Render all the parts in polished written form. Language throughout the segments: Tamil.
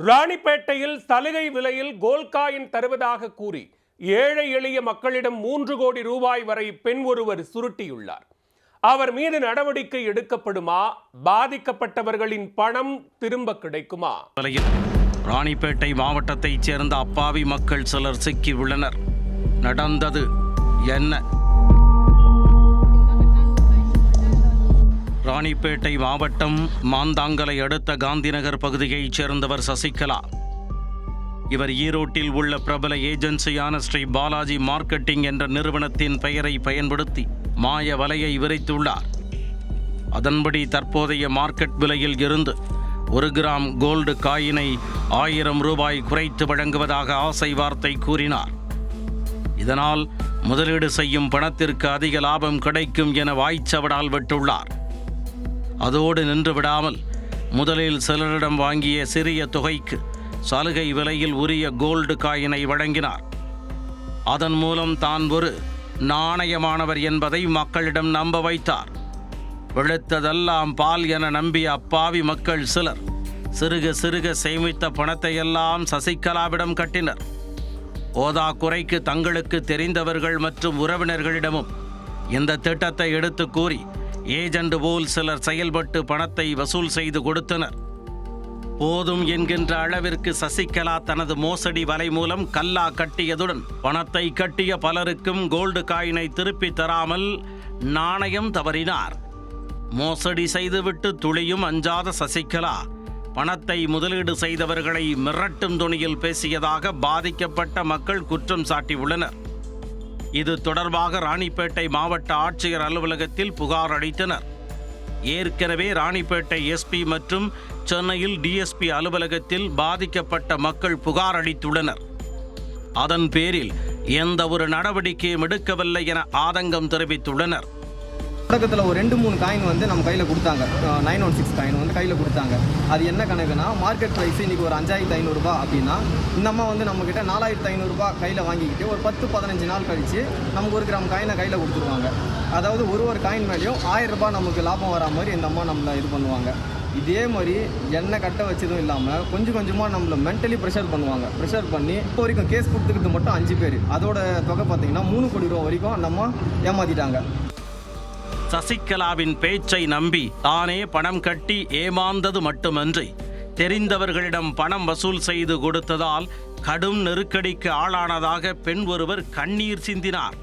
ராணிப்பேட்டையில் சலுகை விலையில் கோல்காயின் தருவதாக கூறி ஏழை எளிய மக்களிடம் 3 கோடி ரூபாய் வரை பெண் ஒருவர் சுருட்டியுள்ளார். அவர் மீது நடவடிக்கை எடுக்கப்படுமா? பாதிக்கப்பட்டவர்களின் பணம் திரும்ப கிடைக்குமா? ராணிப்பேட்டை மாவட்டத்தைச் சேர்ந்த அப்பாவி மக்கள் சிலர் சிக்கி உள்ளனர். நடந்தது என்ன? ராணிப்பேட்டை மாவட்டம் மாந்தாங்கலை அடுத்த காந்திநகர் பகுதியைச் சேர்ந்தவர் சசிகலா. இவர் ஈரோட்டில் உள்ள பிரபல ஏஜென்சியான ஸ்ரீ பாலாஜி மார்க்கெட்டிங் என்ற நிறுவனத்தின் பெயரை பயன்படுத்தி மாய வலையை விரித்துள்ளார். அதன்படி தற்போதைய மார்க்கெட் விலையில் இருந்து 1 கிராம் கோல்டு காயினை 1000 ரூபாய் குறைத்து வழங்குவதாக ஆசை வார்த்தை கூறினார். இதனால் முதலீடு செய்யும் பணத்திற்கு அதிக லாபம் கிடைக்கும் என வாய்ச்சவடால் விட்டுள்ளார். அதோடு நின்று விடாமல் முதலில் சிலரிடம் வாங்கிய சிறிய தொகைக்கு சலுகை விலையில் உரிய கோல்டு காயினை வழங்கினார். அதன் மூலம் தான் ஒரு நாணயமானவர் என்பதை மக்களிடம் நம்ப வைத்தார். வெளுத்ததெல்லாம் பால் என நம்பிய அப்பாவி மக்கள் சிலர் சிறுக சிறுக சேமித்த பணத்தையெல்லாம் சசிகலாவிடம் கட்டினர். ஓதா குறைக்கு தங்களுக்கு தெரிந்தவர்கள் மற்றும் உறவினர்களிடமும் இந்த திட்டத்தை எடுத்து கூறி ஏஜெண்ட் போல் சிலர் செயல்பட்டு பணத்தை வசூல் செய்து கொடுத்தனர். போதும் என்கின்ற அளவிற்கு சசிகலா தனது மோசடி வலை மூலம் கல்லா கட்டியதுடன் பணத்தை கட்டிய பலருக்கும் கோல்டு காயினை திருப்பி தராமல் நாணயம் தவறினார். மோசடி செய்துவிட்டு துளியும் அஞ்சாத சசிகலா பணத்தை முதலீடு செய்தவர்களை மிரட்டும் துணியில் பேசியதாக பாதிக்கப்பட்ட மக்கள் குற்றம் சாட்டியுள்ளனர். இது தொடர்பாக ராணிப்பேட்டை மாவட்ட ஆட்சியர் அலுவலகத்தில் புகார் அளித்தனர். ஏற்கனவே ராணிப்பேட்டை எஸ்பி மற்றும் சென்னையில் டிஎஸ்பி அலுவலகத்தில் பாதிக்கப்பட்ட மக்கள் புகார் அளித்துள்ளனர். அதன் பேரில் எந்த ஒரு நடவடிக்கையும் எடுக்கவில்லை என ஆதங்கம் தெரிவித்துள்ளனர். தொடக்கத்தில் ஒரு 2-3 காயின் வந்து நம்ம கையில் கொடுத்தாங்க. 916 காயின் வந்து கையில் கொடுத்தாங்க. அது என்ன கணக்குனா, மார்க்கெட் ப்ரைஸ் இன்றைக்கி ஒரு 5500 ரூபா அப்படின்னா, இந்த அம்மா வந்து நம்மக்கிட்ட 4500 ரூபா கையில் வாங்கிக்கிட்டு ஒரு 10-15 நாள் கழித்து நமக்கு 1 கிராம் காயினை கையில் கொடுத்துருவாங்க. அதாவது ஒரு காயின் மேலேயும் 1000 ரூபாய் நமக்கு லாபம் வரா மாதிரி இந்த அம்மா நம்மளை இது பண்ணுவாங்க. இதே மாதிரி எண்ணெய் கட்ட வச்சதும் இல்லாமல் கொஞ்சம் கொஞ்சமாக நம்மளை மென்டலி ப்ரெஷர் பண்ணுவாங்க. ப்ரெஷர் பண்ணி இப்போ வரைக்கும் கேஸ் கொடுத்துக்கிறது மட்டும் 5 பேர். அதோட தொகை பார்த்திங்கன்னா 3 கோடி ரூபா வரைக்கும் நம்ம ஏமாற்றிட்டாங்க. சசிகலாவின் பேச்சை நம்பி தானே பணம் கட்டி ஏமாந்தது மட்டுமன்றி தெரிந்தவர்களிடம் பணம் வசூல் செய்து கொடுத்ததால் கடும் நெருக்கடிக்கு ஆளானதாக பெண் ஒருவர் கண்ணீர் சிந்தினார்.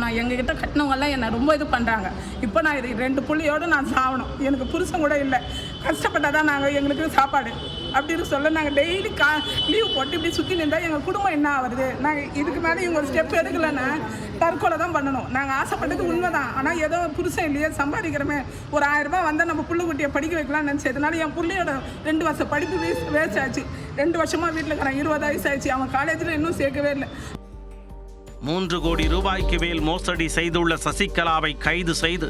நான் எங்ககிட்ட கட்டினவங்கெல்லாம் என்னை ரொம்ப இது பண்ணுறாங்க. இப்போ நான் இது 2 புள்ளியோடு நான் சாகணும். எனக்கு புருஷன் கூட இல்லை. கஷ்டப்பட்டால் தான் நாங்கள் எங்களுக்கு சாப்பாடு அப்படின்னு சொல்ல நாங்கள் டெய்லி லீவ் போட்டு இப்படி சுற்றி நின்றால் எங்கள் குடும்பம் என்ன ஆகுது? நாங்கள் இதுக்கு மேலே இவங்க ஸ்டெப் எடுக்கலைன்னா தற்கொலை தான் பண்ணணும். நாங்கள் ஆசைப்பட்டது உண்மை தான். ஆனால் ஏதோ புருஷன் இல்லையே, சம்பாதிக்கிறோமே, ஒரு 1000 ரூபாய் வந்தால் நம்ம புள்ளு குட்டியை படிக்க வைக்கலாம்னு நினச்சதுனால என் பிள்ளையோட 2 வருஷம் படிப்பு வேஸ்ட் ஆச்சு. 2 வருஷமாக வீட்டில் இருக்கிறேன். 20 வயசு ஆயிடுச்சு. அவன் காலேஜில் இன்னும் சேர்க்கவே இல்லை. 3 கோடி ரூபாய்க்கு மேல் மோசடி செய்துள்ள சசிகலாவை கைது செய்து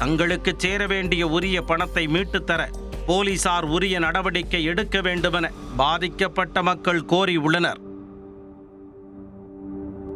தங்களுக்கு சேர வேண்டிய உரிய பணத்தை மீட்டுத்தர போலீசார் உரிய நடவடிக்கை எடுக்க வேண்டுமென பாதிக்கப்பட்ட மக்கள் கோரி உள்ளனர்.